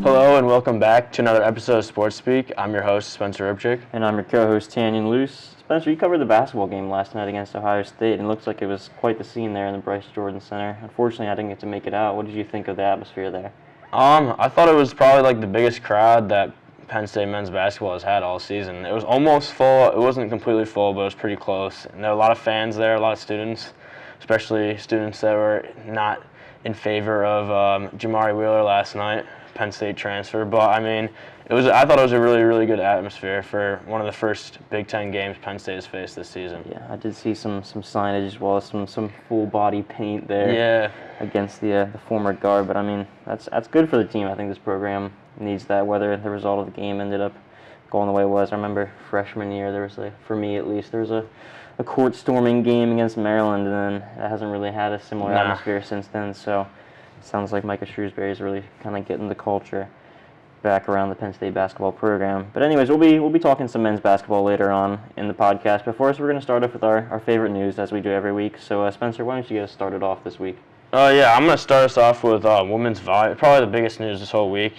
Hello and welcome back to another episode of Sports Speak. I'm your host, Spencer Ripchik. And I'm your co-host, Tanyon Loose. Spencer, you covered the basketball game last night against Ohio State, and it looks like it was quite the scene there in the Bryce Jordan Center. Unfortunately, I didn't get to make it out. What did you think of the atmosphere there? I thought it was probably like the biggest crowd that Penn State men's basketball has had all season. It was almost full. It wasn't completely full, but it was pretty close. And there were a lot of fans there, a lot of students, especially students that were not in favor of Jamari Wheeler last night, Penn State transfer. But I mean, I thought it was a really, really good atmosphere for one of the first Big Ten games Penn State has faced this season. Yeah, I did see some signage as well as some full body paint there against the former guard. But I mean, that's good for the team. I think this program needs that. Whether the result of the game ended up going the way it was, I remember freshman year there was for me at least, there was a court storming game against Maryland, and then it hasn't really had a similar atmosphere since then. So it sounds like Micah Shrewsbury is really kind of getting the culture back around the Penn State basketball program. But anyways, we'll be talking some men's basketball later on in the podcast. But first, we're going to start off with our favorite news, as we do every week. So Spencer, why don't you get us started off this week? I'm going to start us off with women's volleyball. Probably the biggest news this whole week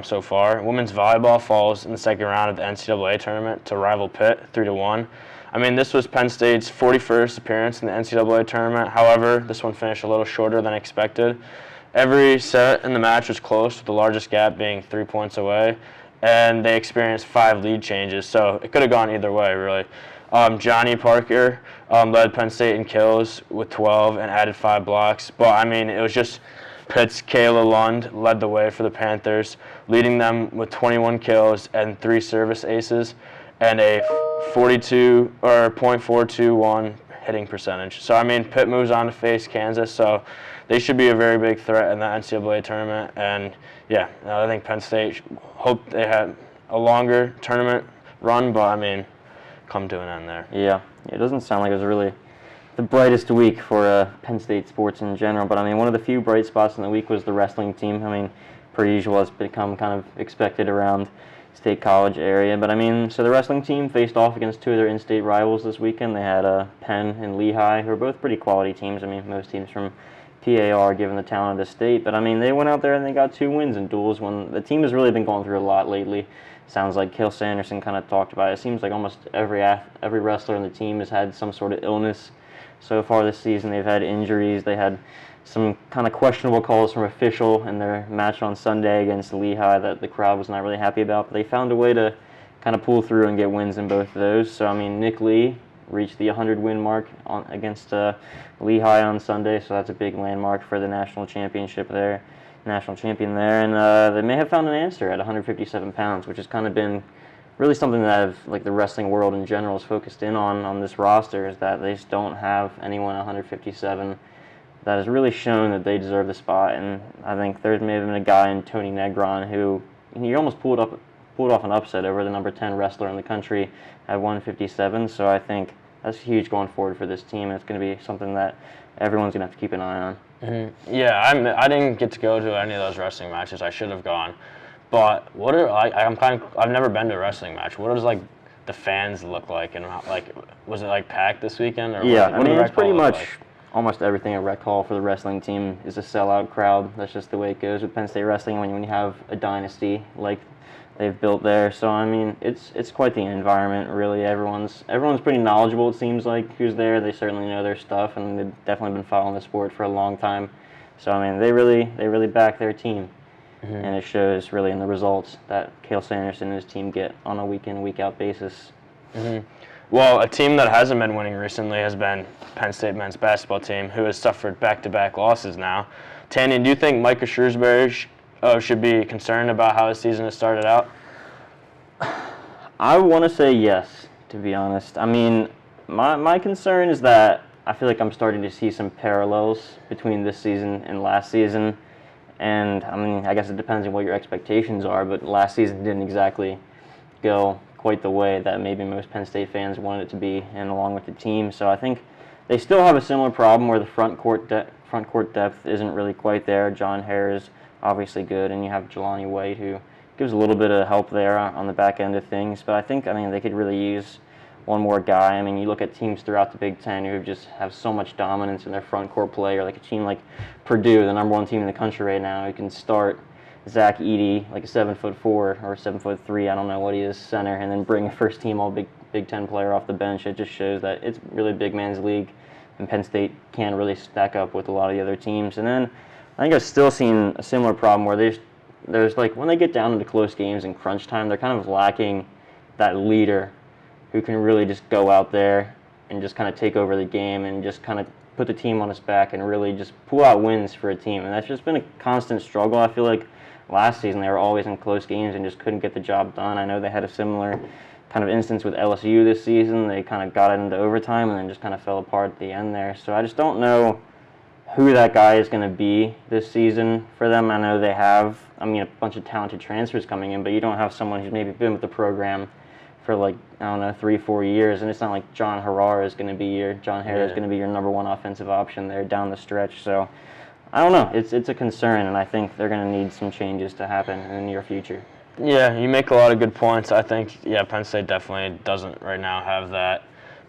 so far. Women's volleyball falls in the second round of the NCAA tournament to rival Pitt 3-1. I mean, this was Penn State's 41st appearance in the NCAA tournament. However, this one finished a little shorter than expected. Every set in the match was close, with the largest gap being 3 points away, and they experienced 5 lead changes, so it could have gone either way, really. Johnny Parker led Penn State in kills with 12 and added 5 blocks, but I mean, it was just Pitt's Kayla Lund led the way for the Panthers, leading them with 21 kills and 3 service aces and a .421 hitting percentage. So I mean, Pitt moves on to face Kansas, so they should be a very big threat in the NCAA tournament. And yeah, I think Penn State hope they had a longer tournament run, but I mean, come to an end there. Yeah, it doesn't sound like it was really the brightest week for Penn State sports in general, but I mean, one of the few bright spots in the week was the wrestling team. I mean, per usual, it's become kind of expected around State College area, but I mean, so the wrestling team faced off against 2 of their in-state rivals this weekend. They had Penn and Lehigh, who are both pretty quality teams. I mean, most teams from PAR, given the talent of the state, but I mean, they went out there and they got 2 wins in duels when the team has really been going through a lot lately. Sounds like Kale Sanderson kind of talked about it. It seems like almost every wrestler on the team has had some sort of illness so far this season. They've had injuries. They had some kind of questionable calls from official in their match on Sunday against Lehigh that the crowd was not really happy about, but they found a way to kind of pull through and get wins in both of those. So, I mean, Nick Lee reached the 100-win mark against Lehigh on Sunday, so that's a big landmark for the national champion there. And they may have found an answer at 157 pounds, which has kind of been really something that the wrestling world in general is focused in on this roster, is that they just don't have anyone at 157 that has really shown that they deserve the spot. And I think there may have been a guy in Tony Negron who he almost pulled off an upset over the number 10 wrestler in the country at 157. So I think that's huge going forward for this team. It's going to be something that everyone's going to have to keep an eye on. Mm-hmm. Yeah, I didn't get to go to any of those wrestling matches. I should have gone. But I've never been to a wrestling match. What does the fans look like, and was it packed this weekend? Or yeah, I mean, it's pretty much almost everything at Rec Hall for the wrestling team is a sellout crowd. That's just the way it goes with Penn State wrestling when you have a dynasty like they've built there. So I mean, it's quite the environment, really. Everyone's pretty knowledgeable, it seems like, who's there. They certainly know their stuff, and they've definitely been following the sport for a long time. So I mean, they really back their team. Mm-hmm. And it shows really in the results that Kale Sanderson and his team get on a week-in, week-out basis. Mm-hmm. Well, a team that hasn't been winning recently has been Penn State men's basketball team, who has suffered back-to-back losses now. Tanyon, do you think Micah Shrewsbury should be concerned about how his season has started out? I want to say yes, to be honest. I mean, my concern is that I feel like I'm starting to see some parallels between this season and last season. And, I mean, I guess it depends on what your expectations are, but last season didn't exactly go quite the way that maybe most Penn State fans wanted it to be, and along with the team. So I think they still have a similar problem where the front court depth isn't really quite there. John Hare is obviously good, and you have Jelani White, who gives a little bit of help there on the back end of things. But I think, they could really use one more guy. I mean, you look at teams throughout the Big Ten who just have so much dominance in their front court play, or like a team like Purdue, the number 1 team in the country right now, who can start Zach Edey, like a 7'4" or 7'3", I don't know what he is, center, and then bring a first-team All-Big Ten player off the bench. It just shows that it's really a big man's league, and Penn State can't really stack up with a lot of the other teams. And then I think I've still seen a similar problem where there's like when they get down into close games and crunch time, they're kind of lacking that leader who can really just go out there and just kind of take over the game and just kind of put the team on his back and really just pull out wins for a team. And that's just been a constant struggle. I feel like last season they were always in close games and just couldn't get the job done. I know they had a similar kind of instance with LSU this season. They kind of got it into overtime and then just kind of fell apart at the end there. So I just don't know who that guy is going to be this season for them. I know they have, a bunch of talented transfers coming in, but you don't have someone who's maybe been with the program for 3-4 years, and it's not like John Harrar is going to be your number one offensive option there down the stretch. So I don't know. It's a concern, and I think they're going to need some changes to happen in the near future. Yeah, you make a lot of good points. I think, Penn State definitely doesn't right now have that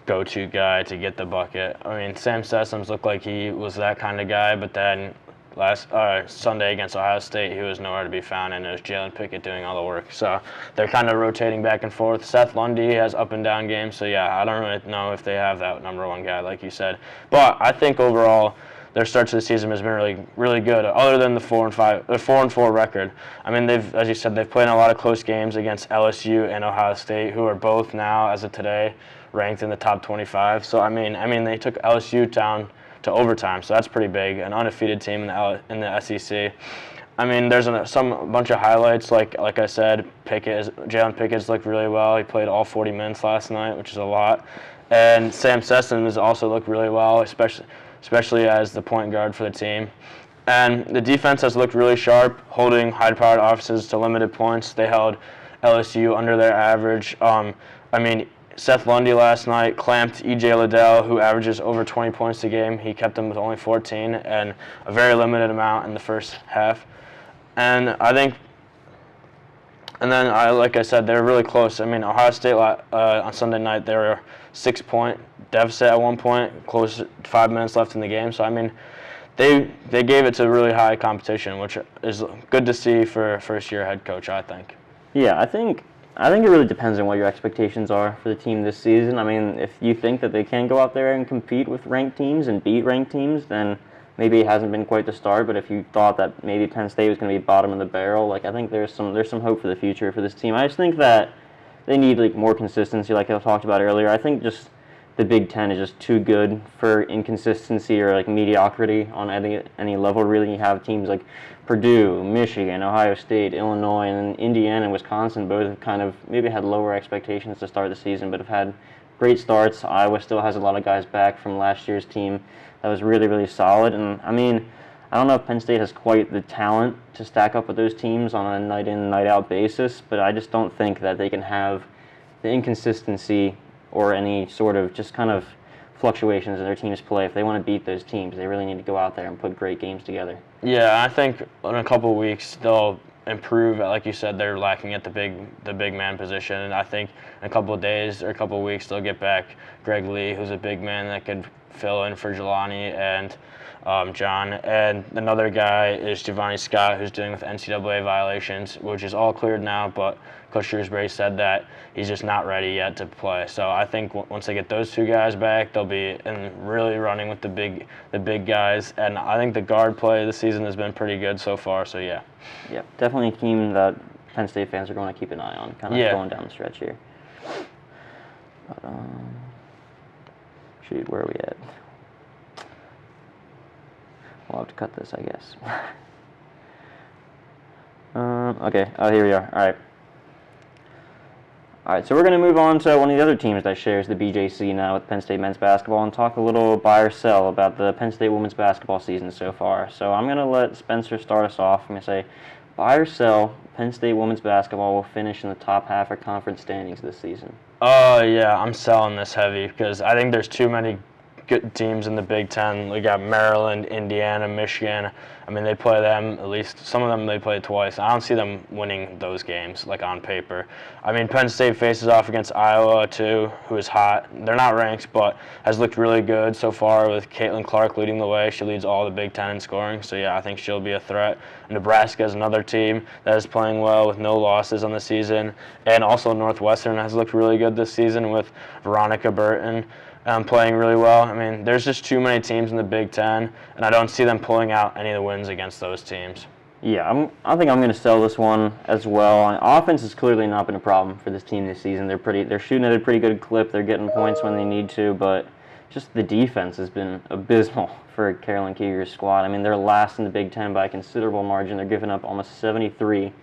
go-to guy to get the bucket. Sam Sessoms looked like he was that kind of guy, but then last Sunday against Ohio State, he was nowhere to be found, and it was Jalen Pickett doing all the work. So they're kind of rotating back and forth. Seth Lundy has up and down games, so I don't really know if they have that number one guy, like you said. But I think overall, their start to the season has been really, really good. Other than the 4-4 record, they've, as you said, they've played in a lot of close games against LSU and Ohio State, who are both now, as of today, ranked in the top 25. So they took LSU down to overtime, so that's pretty big. An undefeated team in the SEC. There's a bunch of highlights. Like I said, Jalen Pickett's looked really well. He played all 40 minutes last night, which is a lot. And Sam Sessoms also looked really well, especially as the point guard for the team. And the defense has looked really sharp, holding high-powered offenses to limited points. They held LSU under their average. Seth Lundy last night clamped E.J. Liddell, who averages over 20 points a game. He kept him with only 14 and a very limited amount in the first half. And like I said, they're really close. Ohio State on Sunday night, they were a 6-point deficit at one point, close to 5 minutes left in the game. So, they gave it to really high competition, which is good to see for a first-year head coach, I think. Yeah, I think it really depends on what your expectations are for the team this season. If you think that they can go out there and compete with ranked teams and beat ranked teams, then maybe it hasn't been quite the start. But if you thought that maybe Penn State was going to be bottom of the barrel, I think there's some hope for the future for this team. I just think that they need more consistency, like I talked about earlier. I think just the Big Ten is just too good for inconsistency or mediocrity on any level. Really, you have teams like Purdue, Michigan, Ohio State, Illinois, and then Indiana and Wisconsin both have kind of maybe had lower expectations to start the season, but have had great starts. Iowa still has a lot of guys back from last year's team that was really, really solid. And I don't know if Penn State has quite the talent to stack up with those teams on a night-in, night-out basis, but I just don't think that they can have the inconsistency or any sort of just kind of fluctuations in their team's play. If they want to beat those teams, they really need to go out there and put great games together. Yeah, I think in a couple of weeks they'll improve. Like you said, they're lacking at the big man position, and I think in a couple of days or a couple of weeks they'll get back Greg Lee, who's a big man that could fill in for Jelani and John. And another guy is Giovanni Scott, who's dealing with NCAA violations, which is all cleared now, but Coach Shrewsbury said that he's just not ready yet to play. So I think once they get those two guys back, they'll be really running with the big guys. And I think the guard play this season has been pretty good so far. So yeah. Yeah, definitely a team that Penn State fans are going to keep an eye on, kind of going down the stretch here. But, shoot, where are we at? We'll have to cut this, I guess. Okay. Oh, here we are. All right, so we're going to move on to one of the other teams that shares the BJC now with Penn State men's basketball and talk a little buy or sell about the Penn State women's basketball season so far. So I'm going to let Spencer start us off. I'm going to say buy or sell, Penn State women's basketball will finish in the top half of conference standings this season. Yeah, I'm selling this heavy because I think there's too many good teams in the Big Ten. We got Maryland, Indiana, Michigan. I mean, they play them at least. Some of them they play twice. I don't see them winning those games like on paper. I mean, Penn State faces off against Iowa too, who is hot. They're not ranked, but has looked really good so far with Caitlin Clark leading the way. She leads all the Big Ten in scoring. So yeah, I think she'll be a threat. Nebraska is another team that is playing well with no losses on the season, and also Northwestern has looked really good this season with Veronica Burton. Playing really well. I mean, there's just too many teams in the Big Ten, and I don't see them pulling out any of the wins against those teams. Yeah, I think I'm going to sell this one as well. Offense has clearly not been a problem for this team this season. They're shooting at a pretty good clip. They're getting points when they need to, but just the defense has been abysmal for Carolyn Keeger's squad. I mean, they're last in the Big Ten by a considerable margin. They're giving up almost 73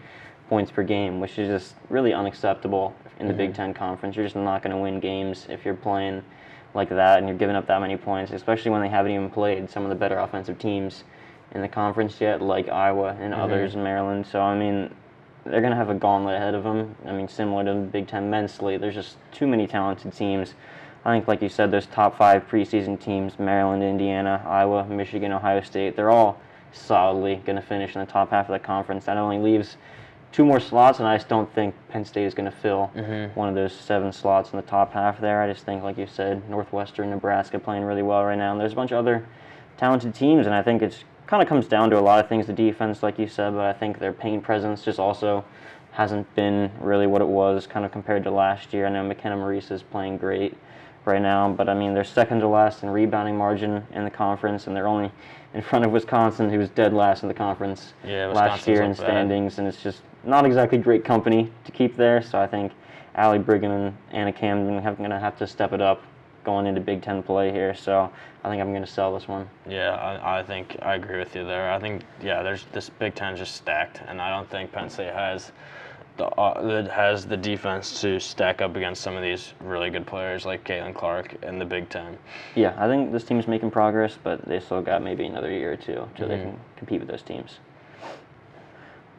points per game, which is just really unacceptable in the Big Ten Conference. You're just not going to win games if you're playing like that and you're giving up that many points, especially when they haven't even played some of the better offensive teams in the conference yet, like Iowa and others in Maryland. So, I mean, they're going to have a gauntlet ahead of them. I mean, similar to the Big Ten men's slate, there's just too many talented teams. I think, like you said, those top 5 preseason teams, Maryland, Indiana, Iowa, Michigan, Ohio State, they're all solidly going to finish in the top half of the conference. That only leaves 2 more slots, and I just don't think Penn State is going to fill one of those 7 slots in the top half there. I just think, like you said, Northwestern, Nebraska playing really well right now. And there's a bunch of other talented teams, and I think it's kind of comes down to a lot of things, the defense, like you said, but I think their paint presence just also hasn't been really what it was kind of compared to last year. I know McKenna Marisa is playing great right now, but I mean, they're second to last in rebounding margin in the conference, and they're only in front of Wisconsin, who was dead last in the conference last year in standings, and it's just not exactly great company to keep there. So I think Allie Brigham and Anna Camden are going to have to step it up going into Big Ten play here. So I think I'm going to sell this one. Yeah, I think I agree with you there. I think, there's this Big Ten just stacked, and I don't think Penn State has the defense to stack up against some of these really good players like Caitlin Clark in the Big Ten. Yeah, I think this team's making progress, but they still got maybe another year or two until they can compete with those teams.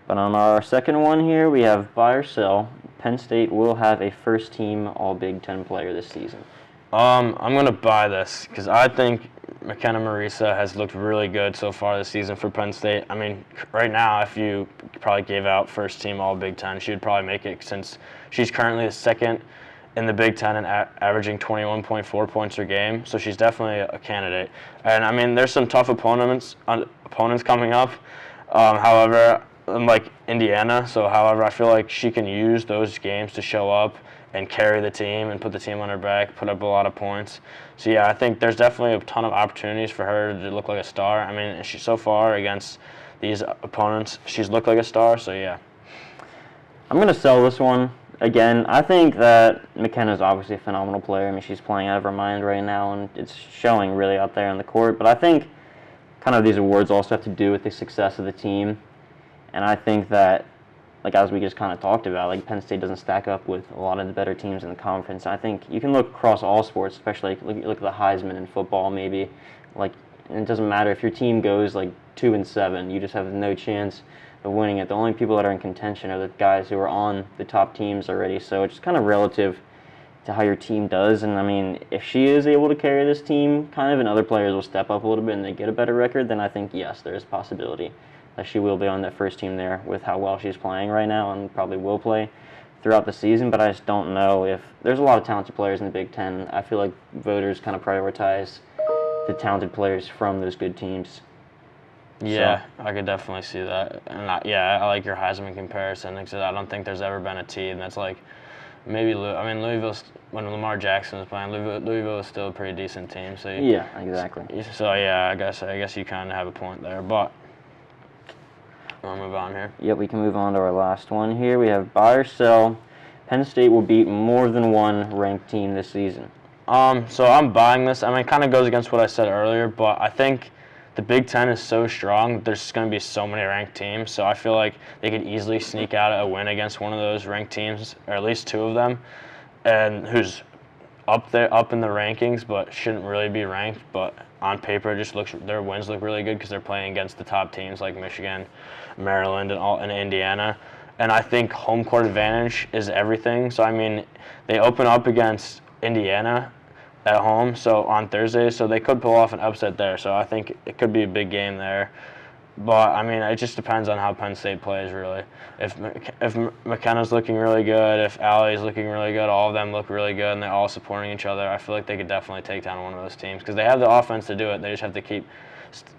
But on our second one here, we have buy or sell. Penn State will have a first-team All-Big Ten player this season. I'm going to buy this because I think McKenna Marisa has looked really good so far this season for Penn State. I mean, right now, if you probably gave out first-team All-Big Ten, she would probably make it since she's currently the second in the Big Ten and averaging 21.4 points per game. So she's definitely a candidate. And, I mean, there's some tough opponents coming up. However, like Indiana, however, I feel like she can use those games to show up and carry the team and put the team on her back, put up a lot of points. So yeah, I think there's definitely a ton of opportunities for her to look like a star. I mean, she so far against these opponents, she's looked like a star, so yeah. I'm going to sell this one. Again, I think that McKenna's obviously a phenomenal player. I mean, she's playing out of her mind right now, and it's showing really out there on the court. But I think kind of these awards also have to do with the success of the team. And I think that, like as we just kind of talked about, like Penn State doesn't stack up with a lot of the better teams in the conference. I think you can look across all sports, especially look at the Heisman in football maybe. Like, and it doesn't matter if your team goes like 2-7, you just have no chance of winning it. The only people that are in contention are the guys who are on the top teams already. So it's kind of relative to how your team does. And I mean, if she is able to carry this team kind of and other players will step up a little bit and they get a better record, then I think yes, there is a possibility that she will be on that first team there with how well she's playing right now and probably will play throughout the season. But I just don't know if there's a lot of talented players in the Big Ten. I feel like voters kind of prioritize the talented players from those good teams. Yeah, so I could definitely see that. And I like your Heisman comparison because I don't think there's ever been a team that's like maybe Louisville, when Lamar Jackson was playing, Louisville was still a pretty decent team. So yeah, exactly. So yeah, I guess you kind of have a point there, but. We'll move on here. Yep, we can move on to our last one here. We have buy or sell. Penn State will beat more than one ranked team this season. So I'm buying this. I mean, it kind of goes against what I said earlier, but I think the Big Ten is so strong that there's going to be so many ranked teams. So I feel like they could easily sneak out a win against one of those ranked teams, or at least 2 of them, and who's up in the rankings, but shouldn't really be ranked. But on paper, their wins look really good because they're playing against the top teams like Michigan, Maryland, and Indiana. And I think home court advantage is everything. So I mean, they open up against Indiana, at home, so on Thursday, so they could pull off an upset there. So I think it could be a big game there. But I mean, it just depends on how Penn State plays, really. If McKenna's looking really good, if Allie's looking really good, all of them look really good, and they're all supporting each other, I feel like they could definitely take down one of those teams because they have the offense to do it. They just have to keep.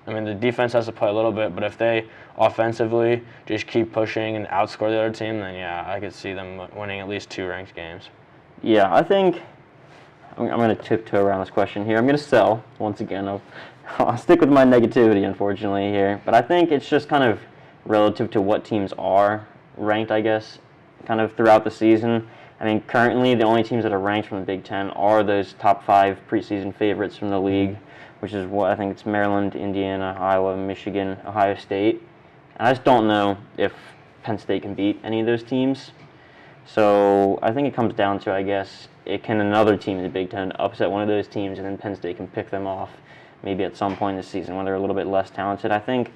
I mean, the defense has to play a little bit, but if they offensively just keep pushing and outscore the other team, then yeah, I could see them winning at least 2 ranked games. Yeah, I think I'm going to tiptoe around this question here. I'm going to sell once again. I'll stick with my negativity, unfortunately, here. But I think it's just kind of relative to what teams are ranked, I guess, kind of throughout the season. I mean, currently the only teams that are ranked from the Big Ten are those top 5 preseason favorites from the league, which is what I think it's Maryland, Indiana, Iowa, Michigan, Ohio State. And I just don't know if Penn State can beat any of those teams. So I think it comes down to, I guess, can another team in the Big Ten upset one of those teams, and then Penn State can pick them off maybe at some point in the season when they're a little bit less talented. I think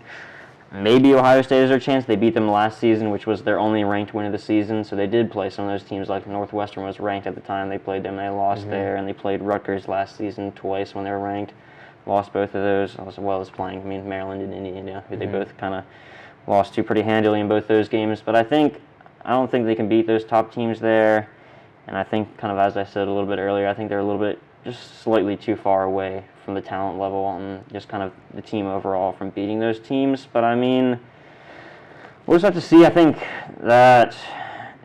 maybe Ohio State has their chance. They beat them last season, which was their only ranked win of the season. So they did play some of those teams, like Northwestern was ranked at the time. They played them, they lost there, and they played Rutgers last season twice when they were ranked. Lost both of those, as well as playing, Maryland and Indiana, who they both kind of lost to pretty handily in both those games. But I don't think they can beat those top teams there. And I think, kind of as I said a little bit earlier, I think they're a little bit just slightly too far away from the talent level and just kind of the team overall from beating those teams. But I mean, we'll just have to see. I think that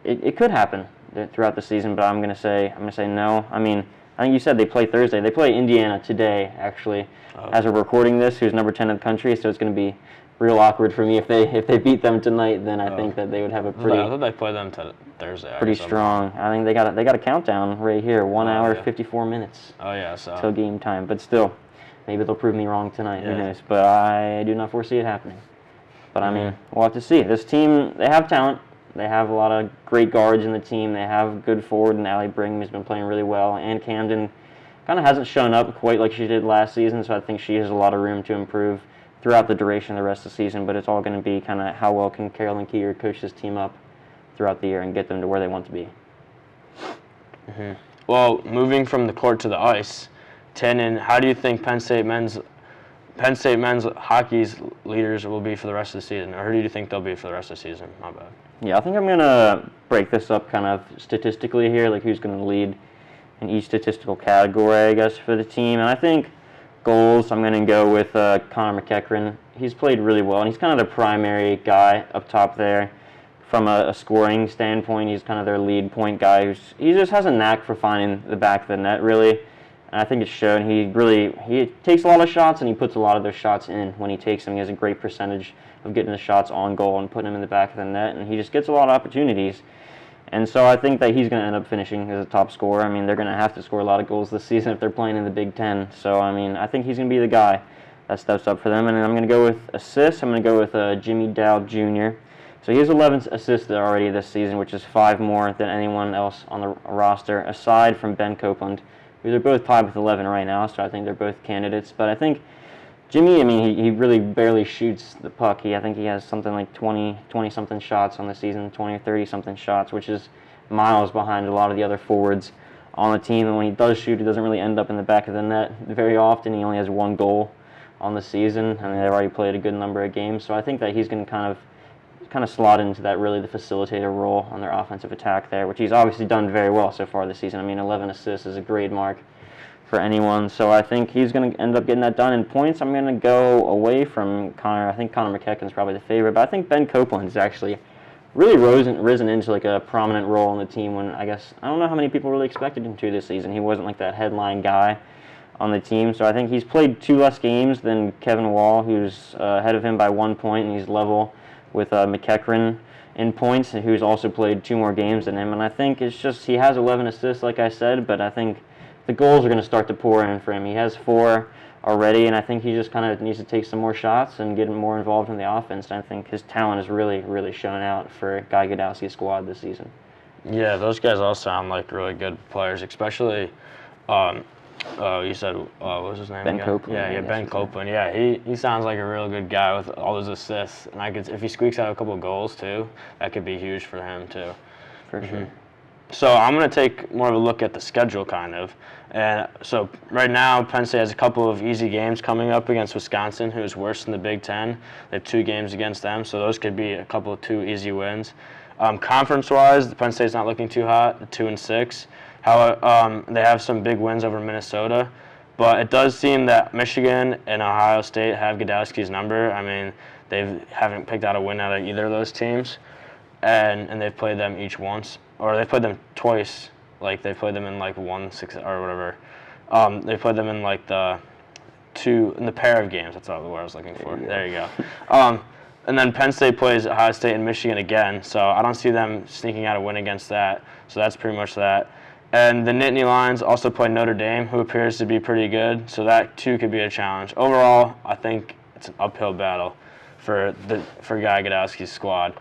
it could happen throughout the season, but I'm gonna say no. I mean, I think you said they play Thursday. They play Indiana today, actually, as we're recording this, who's number 10 in the country. So it's gonna be real awkward for me if they beat them tonight. Then I think that they would have a pretty. I thought they play them Thursday. Pretty strong. I think they got a countdown right here, 1 hour 54 minutes. Oh yeah, so till game time. But still, maybe they'll prove me wrong tonight. Who knows? But I do not foresee it happening. But I mean, we'll have to see. This team, they have talent. They have a lot of great guards in the team. They have good forward, and Allie Brigham has been playing really well. And Camden kind of hasn't shown up quite like she did last season, so I think she has a lot of room to improve throughout the duration of the rest of the season. But it's all going to be kind of how well can Carolyn Keeger coach this team up throughout the year and get them to where they want to be. Well, moving from the court to the ice, Tanyon, how do you think Penn State men's hockey's leaders will be for the rest of the season, or who do you think they'll be for the rest of the season? My bad. Yeah, I think I'm gonna break this up kind of statistically here, like who's gonna lead in each statistical category, I guess, for the team. And I think goals, I'm gonna go with Connor McEachran. He's played really well, and he's kind of the primary guy up top there. From a scoring standpoint, he's kind of their lead point guy. He just has a knack for finding the back of the net, really. And I think it's shown. He takes a lot of shots, and he puts a lot of those shots in when he takes them. He has a great percentage of getting the shots on goal and putting them in the back of the net, and he just gets a lot of opportunities. And so I think that he's going to end up finishing as a top scorer. I mean, they're going to have to score a lot of goals this season if they're playing in the Big Ten. So, I mean, I think he's going to be the guy that steps up for them. And then I'm going to go with assists. I'm going to go with Jimmy Dow Jr., So he has 11 assists already this season, which is 5 more than anyone else on the roster, aside from Ben Copeland, who they're both tied with 11 right now, so I think they're both candidates. But I think Jimmy, I mean, he really barely shoots the puck. I think he has something like 20-something shots on the season, 20 or 30-something shots, which is miles behind a lot of the other forwards on the team. And when he does shoot, it doesn't really end up in the back of the net very often. He only has 1 goal on the season, and they've already played a good number of games. So I think that he's going to kind of slot into that, really the facilitator role on their offensive attack there, which he's obviously done very well so far this season. I mean, 11 assists is a great mark for anyone, so I think he's going to end up getting that done. In points, I'm going to go away from Connor. I think Connor McEachran's probably the favorite, but I think Ben Copeland's actually really risen into like a prominent role on the team when I don't know how many people really expected him to this season. He wasn't like that headline guy on the team, so I think he's played 2 less games than Kevin Wall, who's ahead of him by 1 point, and he's level with McEachran in points, who's also played 2 more games than him. And I think it's just he has 11 assists, like I said, but I think the goals are going to start to pour in for him. He has 4 already, and I think he just kind of needs to take some more shots and get more involved in the offense. And I think his talent has really, really shown out for Guy Godowski's squad this season. Yeah, those guys all sound like really good players, especially you said, what was his name Ben again? Copeland. Yeah, Ben Copeland. Yeah, he sounds like a real good guy with all those assists. And if he squeaks out a couple of goals, too, that could be huge for him, too. For sure. So I'm going to take more of a look at the schedule, kind of. And so right now, Penn State has a couple of easy games coming up against Wisconsin, who is worse than the Big Ten. They have 2 games against them, so those could be a couple of 2 easy wins. Conference-wise, Penn State's not looking too hot, 2-6. How they have some big wins over Minnesota, but it does seem that Michigan and Ohio State have Godowski's number. I mean, they haven't picked out a win out of either of those teams, and they've played them each once. Or they played them twice. Like they played them in like 1-6 or whatever. They played them in like the pair of games. That's not the word I was looking for. There you go. And then Penn State plays Ohio State and Michigan again. So I don't see them sneaking out a win against that. So that's pretty much that. And the Nittany Lions also play Notre Dame, who appears to be pretty good. So that too could be a challenge. Overall, I think it's an uphill battle for Guy Godowski's squad,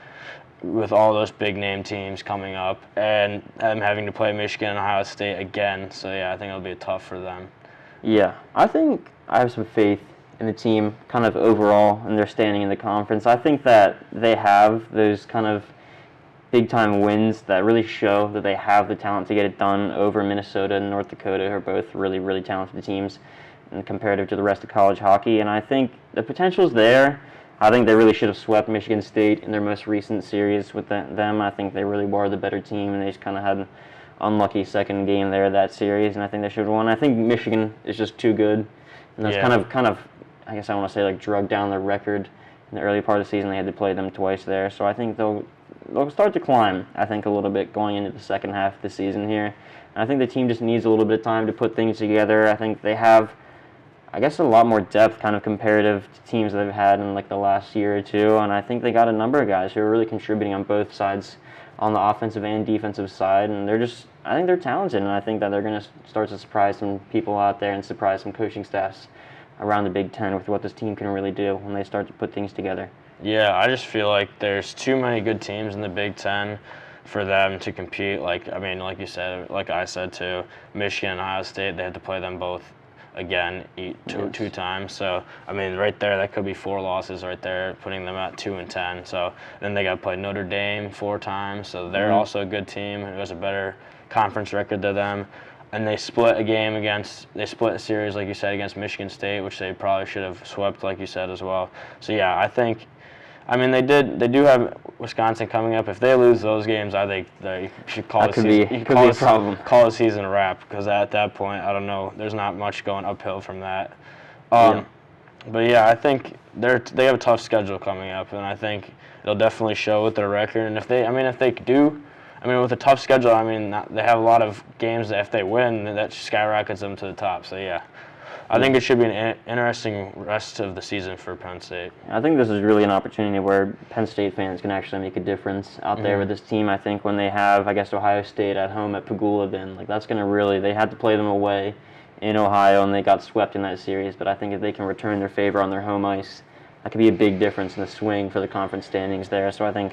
with all those big name teams coming up and them having to play Michigan and Ohio State again. So yeah, I think it'll be tough for them. Yeah, I think I have some faith in the team kind of overall and their standing in the conference. I think that they have those kind of big-time wins that really show that they have the talent to get it done over Minnesota and North Dakota, who are both really, really talented teams and comparative to the rest of college hockey. And I think the potential's there. I think they really should have swept Michigan State in their most recent series with them. I think they really were the better team, and they just kind of had an unlucky second game there of that series, and I think they should have won. I think Michigan is just too good, and that's kind of, I guess I want to say, like, drug down their record in the early part of the season. They had to play them twice there, so I think they'll start to climb, I think, a little bit going into the second half of the season here. And I think the team just needs a little bit of time to put things together. I think they have, I guess, a lot more depth kind of comparative to teams that they've had in like the last year or two, and I think they got a number of guys who are really contributing on both sides, on the offensive and defensive side, and I think they're talented, and I think that they're going to start to surprise some people out there and surprise some coaching staffs around the Big Ten with what this team can really do when they start to put things together. Yeah, I just feel like there's too many good teams in the Big Ten for them to compete. Like, I mean, like you said, like I said too, Michigan and Ohio State, they had to play them both again two times. So I mean, right there, that could be 4 losses right there, putting them at 2-10. So then they got to play Notre Dame 4 times. So they're also a good team who has a better conference record than them. And they split a series, like you said, against Michigan State, which they probably should have swept, like you said, as well. So yeah, I mean, they do have Wisconsin coming up. If they lose those games, I think they should call the season a wrap, because at that point, I don't know, there's not much going uphill from that. But yeah, I think they have a tough schedule coming up, and I think it'll definitely show with their record. And if they with a tough schedule, I mean, they have a lot of games that if they win, that skyrockets them to the top. So yeah, I think it should be an interesting rest of the season for Penn State. I think this is really an opportunity where Penn State fans can actually make a difference out there with this team. I think when they have, I guess, Ohio State at home at Pagula, then that's going to really, they had to play them away in Ohio, and they got swept in that series. But I think if they can return their favor on their home ice, that could be a big difference in the swing for the conference standings there. So I think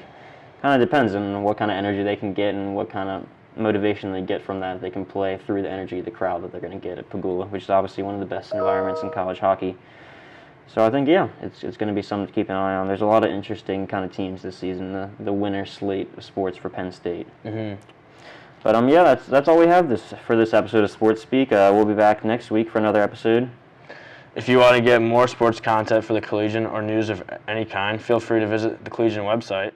kind of depends on what kind of energy they can get and what kind of motivation they get from that. They can play through the energy of the crowd that they're going to get at Pagula, which is obviously one of the best environments in college hockey. So I think, yeah, it's going to be something to keep an eye on. There's a lot of interesting kind of teams this season, the winter slate of sports for Penn State. But yeah, that's all we have for this episode of Sports Speak. We'll be back next week for another episode. If you want to get more sports content for the Collegian or news of any kind, feel free to visit the Collegian website.